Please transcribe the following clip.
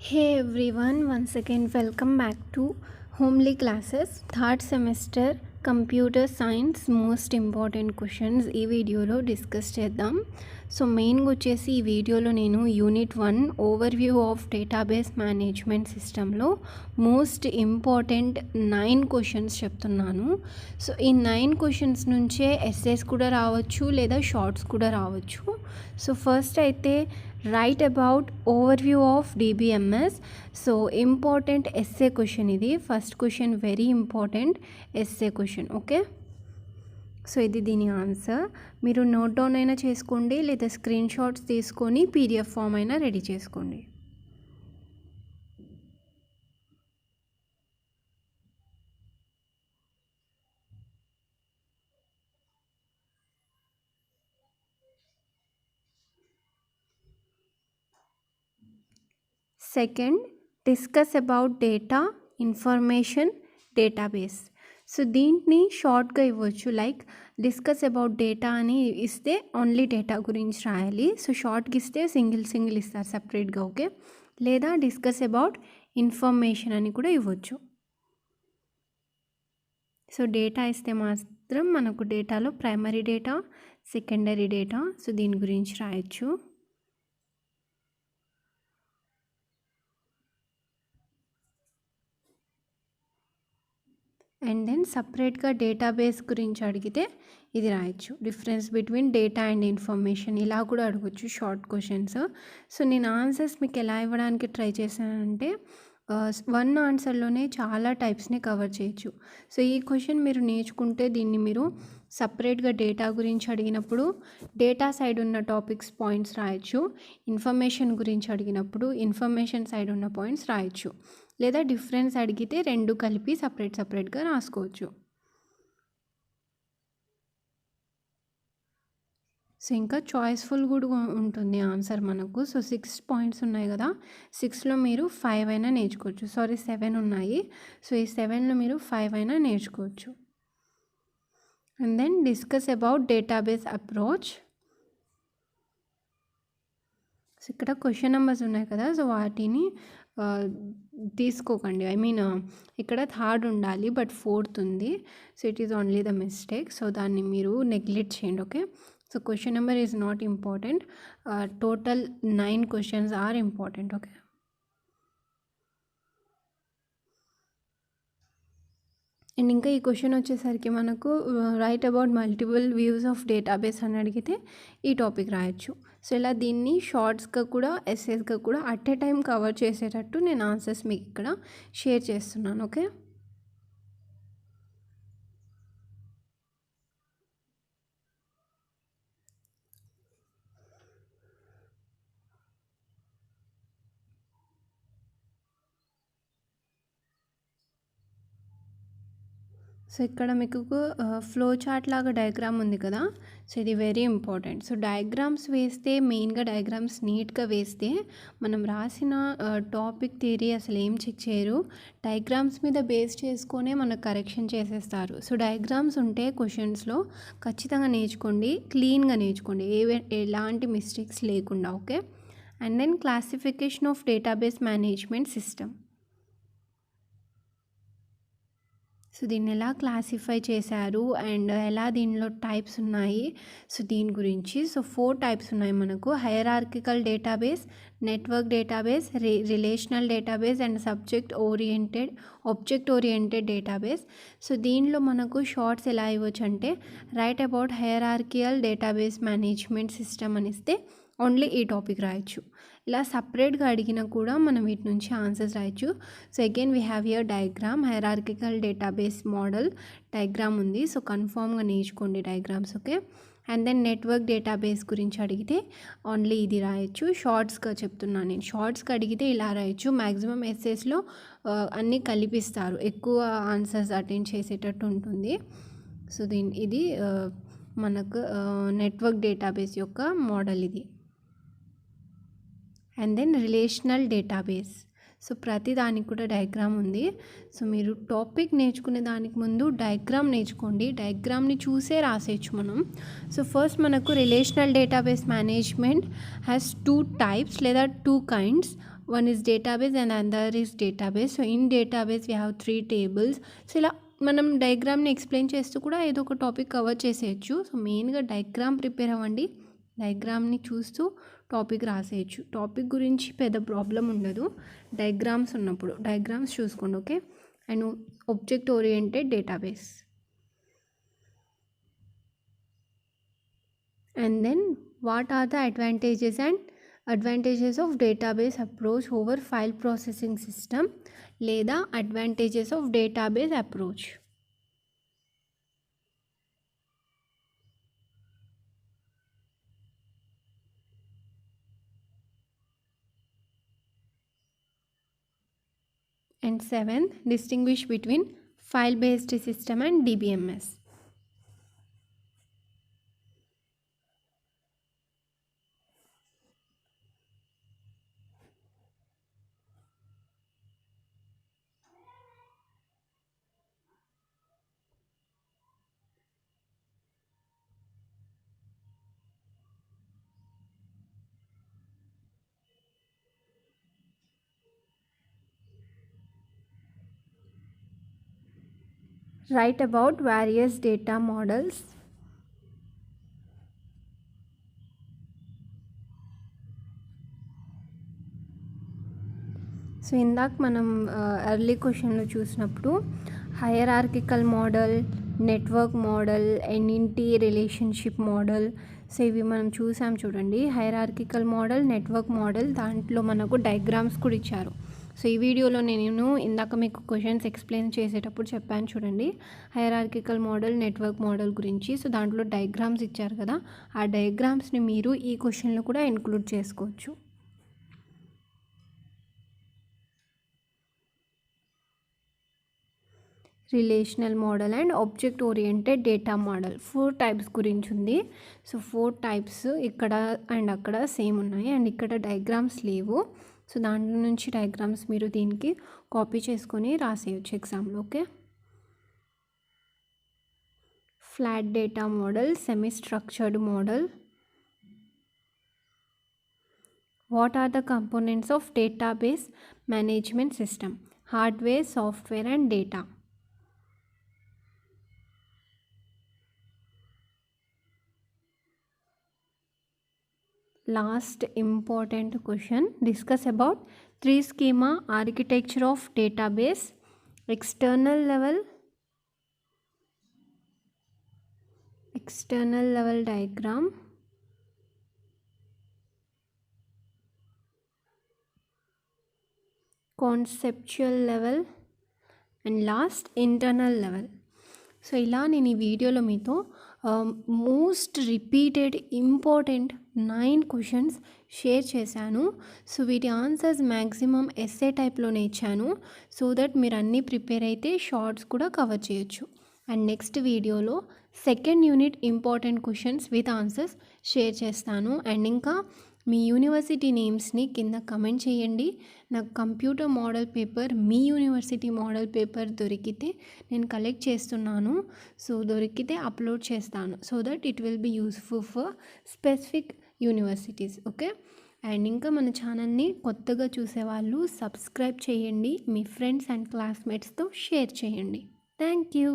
Hey everyone, once again welcome back to Homely Classes, third semester computer science most important questions ఈ వీడియోలో discuss చేద్దాం. So మెయిన్గా వచ్చేసి ఈ వీడియోలో నేను unit 1 overview of database management సిస్టంలో మోస్ట్ ఇంపార్టెంట్ 9 క్వశ్చన్స్ చెప్తున్నాను. సో ఈ 9 క్వశ్చన్స్ నుంచే ఎస్సేస్ కూడా రావచ్చు లేదా షార్ట్స్ కూడా రావచ్చు. సో ఫస్ట్ అయితే write about overview of DBMS. So important essay question ఇది. First question very important essay question. Okay, so ఇది దీని ఆన్సర్. మీరు నోట్ డౌన్ అయినా చేసుకోండి లేదా స్క్రీన్ షాట్స్ తీసుకొని PDF ఫామ్ అయినా రెడీ చేసుకోండి. Second, discuss about data information database. So దీంట్ని షార్ట్గా ఇవ్వచ్చు, లైక్ డిస్కస్ అబౌట్ డేటా అని ఇస్తే ఓన్లీ డేటా గురించి రాయాలి. సో షార్ట్కి ఇస్తే సింగిల్ ఇస్తారు సపరేట్గా. ఓకే, లేదా డిస్కస్ అబౌట్ ఇన్ఫర్మేషన్ అని కూడా ఇవ్వచ్చు. సో డేటా ఇస్తే మాత్రం మనకు డేటాలో primary data, secondary data, so దీని గురించి రాయొచ్చు. అండ్ దెన్ సపరేట్గా డేటాబేస్ గురించి అడిగితే ఇది రాయొచ్చు, difference between data and information, ఇలా కూడా అడగచ్చు షార్ట్ క్వశ్చన్స్. సో నేను ఆన్సర్స్ మీకు ఎలా ఇవ్వడానికి ట్రై చేశానంటే 1 ఆన్సర్లోనే చాలా టైప్స్ని కవర్ చేయొచ్చు. సో ఈ క్వశ్చన్ మీరు నేర్చుకుంటే దీన్ని మీరు సపరేట్గా డేటా గురించి అడిగినప్పుడు డేటా సైడ్ ఉన్న టాపిక్స్ పాయింట్స్ రాయొచ్చు, ఇన్ఫర్మేషన్ గురించి అడిగినప్పుడు ఇన్ఫర్మేషన్ సైడ్ ఉన్న పాయింట్స్ రాయొచ్చు, లేదా డిఫరెన్స్ అడిగితే రెండు కలిపి సపరేట్గా రాసుకోవచ్చు. సో ఇంకా చాయిస్ఫుల్ కూడా ఉంటుంది ఆన్సర్ మనకు. సో 6 పాయింట్స్ ఉన్నాయి కదా, 6లో మీరు 5 అయినా నేర్చుకోవచ్చు. 7 ఉన్నాయి. సో ఈ 7లో మీరు 5 అయినా నేర్చుకోవచ్చు. And then discuss about database approach. So ఇక్కడ క్వశ్చన్ నెంబర్స్ ఉన్నాయి కదా, సో వాటిని తీసుకోకండి. ఇక్కడ 3rd ఉండాలి బట్ 4th ఉంది. So it is only the mistake. So దాన్ని మీరు నెగ్లెక్ట్ చేయండి. Okay, so question number is not important. Total 9 questions are important. Okay, and ఇంకా ఈ క్వశ్చన్ వచ్చేసరికి మనకు right about multiple views of database అని అడిగితే ఈ టాపిక్ రాయొచ్చు. సో ఇలా దీన్ని షార్ట్స్గా కూడా ఎస్సేస్గా కూడా అట్ ఏ టైం కవర్ చేసేటట్టు నేను ఆన్సర్స్ మీకు ఇక్కడ షేర్ చేస్తున్నాను. ఓకే, సో ఇక్కడ మీకు ఫ్లో చార్ట్ లాగా డయాగ్రామ్ ఉంది కదా, సో ఇది వెరీ ఇంపార్టెంట్. సో డయాగ్రామ్స్ వేస్తే మెయిన్గా డయాగ్రామ్స్ నీట్గా వేస్తే మనం రాసిన టాపిక్ థియరీ అసలు ఏం చెక్ చేయరు, డయాగ్రామ్స్ మీద బేస్ చేసుకొనే మనకు కరెక్షన్ చేసేస్తారు. సో డయాగ్రామ్స్ ఉంటే క్వశ్చన్స్లో ఖచ్చితంగా నేర్చుకోండి, క్లీన్గా నేర్చుకోండి, ఎలాంటి మిస్టేక్స్ లేకుండా. Okay, and then classification of database management system. So దీన్ని ఎలా క్లాసిఫై చేశారు అండ్ ఎలా దీనిలో టైప్స్ ఉన్నాయి, సో దీని గురించి. సో 4 టైప్స్ ఉన్నాయి మనకు: hierarchical database, network database, relational database and object oriented database. So దీనిలో మనకు షార్ట్స్ ఎలా ఇవ్వచ్చు అంటే write about hierarchical database management system అని ఇస్తే ఓన్లీ ఈ టాపిక్ రాయొచ్చు. ఇలా సపరేట్గా అడిగినా కూడా మనం వీటి నుంచి ఆన్సర్స్ రాయొచ్చు. So again we have here diagram, hierarchical database model diagram ఉంది. సో కన్ఫామ్గా నేర్చుకోండి diagrams. Okay, and then network database గురించి అడిగితే ఓన్లీ ఇది రాయొచ్చు. షార్ట్స్గా చెప్తున్నాను నేను, షార్ట్స్గా అడిగితే ఇలా రాయొచ్చు. మ్యాక్సిమం ఎస్సేస్లో అన్నీ కలిపిస్తారు, ఎక్కువ ఆన్సర్స్ అటెండ్ చేసేటట్టు ఉంటుంది. సో ఇది మనకు నెట్వర్క్ డేటాబేస్ యొక్క మోడల్ ఇది. And then relational database. So ప్రతి దానికి కూడా డయాగ్రామ్ ఉంది. సో మీరు టాపిక్ నేర్చుకునే దానికి ముందు డయాగ్రామ్ నేర్చుకోండి, డయాగ్రామ్ని చూసే రాసేయచ్చు మనం. సో ఫస్ట్ మనకు relational database management has 2 types లేదా 2 kinds. one is database and another is database. So in database we have 3 tables. So ఇలా మనం డయాగ్రామ్ని ఎక్స్ప్లెయిన్ చేస్తూ కూడా ఏదో ఒక టాపిక్ కవర్ చేసేయచ్చు. సో మెయిన్గా డయాగ్రామ్ ప్రిపేర్ అవ్వండి, డయాగ్రామ్ని చూస్తూ టాపిక్ రాసేయచ్చు. టాపిక్ గురించి పెద్ద ప్రాబ్లం ఉండదు డయాగ్రామ్స్ ఉన్నప్పుడు. డయాగ్రామ్స్ చూసుకోండి, okay. And object oriented database. And then what are the advantages of database approach over file processing system లేదా advantages of database approach. And 7th, distinguish between file based system and DBMS. Write about various data models. So ఇందాక మనం early క్వశ్చన్లో చూసినప్పుడు hierarchical model, network model, NNT relationship model, so ఇవి మనం చూసాం చూడండి. Hierarchical model, network model, దాంట్లో మనకు డయాగ్రామ్స్ కూడా ఇచ్చారు. సో ఈ వీడియోలో నేను ఇందాక మీకు క్వశ్చన్స్ ఎక్స్ప్లెయిన్ చేసేటప్పుడు చెప్పాను చూడండి, హైరార్కికల్ మోడల్, నెట్వర్క్ మోడల్ గురించి. సో దాంట్లో డయాగ్రామ్స్ ఇచ్చారు కదా, ఆ డయాగ్రామ్స్ని మీరు ఈ క్వశ్చన్లో కూడా ఇంక్లూడ్ చేసుకోవచ్చు. Relational model and object oriented data model 4 types గురించి ఉంది. సో 4 టైప్స్ ఇక్కడ అండ్ అక్కడ సేమ్ ఉన్నాయి, అండ్ ఇక్కడ డయాగ్రామ్స్ లేవు. సో దాంట్లో నుంచి డయాగ్రామ్స్ మీరు దీనికి కాపీ చేసుకొని రాసేయచ్చు ఎగ్జామ్లో, okay. Flat data model, semi structured model. What are the components of database management system? Hardware, software and data. Last important question, discuss about 3 schema architecture of database: external level diagram, conceptual level, and last internal level. So ఇలా నేను ఈ వీడియోలో మీతో most repeated important 9 questions share చేశాను. So వీటి answers maximum SA టైప్లోనే ఇచ్చాను, so that మీరు అన్నీ ప్రిపేర్ అయితే షార్ట్స్ కూడా కవర్ చేయొచ్చు. అండ్ నెక్స్ట్ వీడియోలో second unit important questions with answers share చేస్తాను. అండ్ ఇంకా మీ యూనివర్సిటీ నేమ్స్ని కింద కమెంట్ చేయండి. నాకు కంప్యూటర్ మోడల్ పేపర్, మీ యూనివర్సిటీ మోడల్ పేపర్ దొరికితే నేను కలెక్ట్ చేస్తున్నాను. సో దొరికితే అప్లోడ్ చేస్తాను, so that it will be useful for specific universities, okay. And ఇంకా మన ఛానల్ని కొత్తగా చూసేవాళ్ళు సబ్స్క్రైబ్ చేయండి, మీ ఫ్రెండ్స్ అండ్ క్లాస్మేట్స్తో షేర్ చేయండి. Thank you.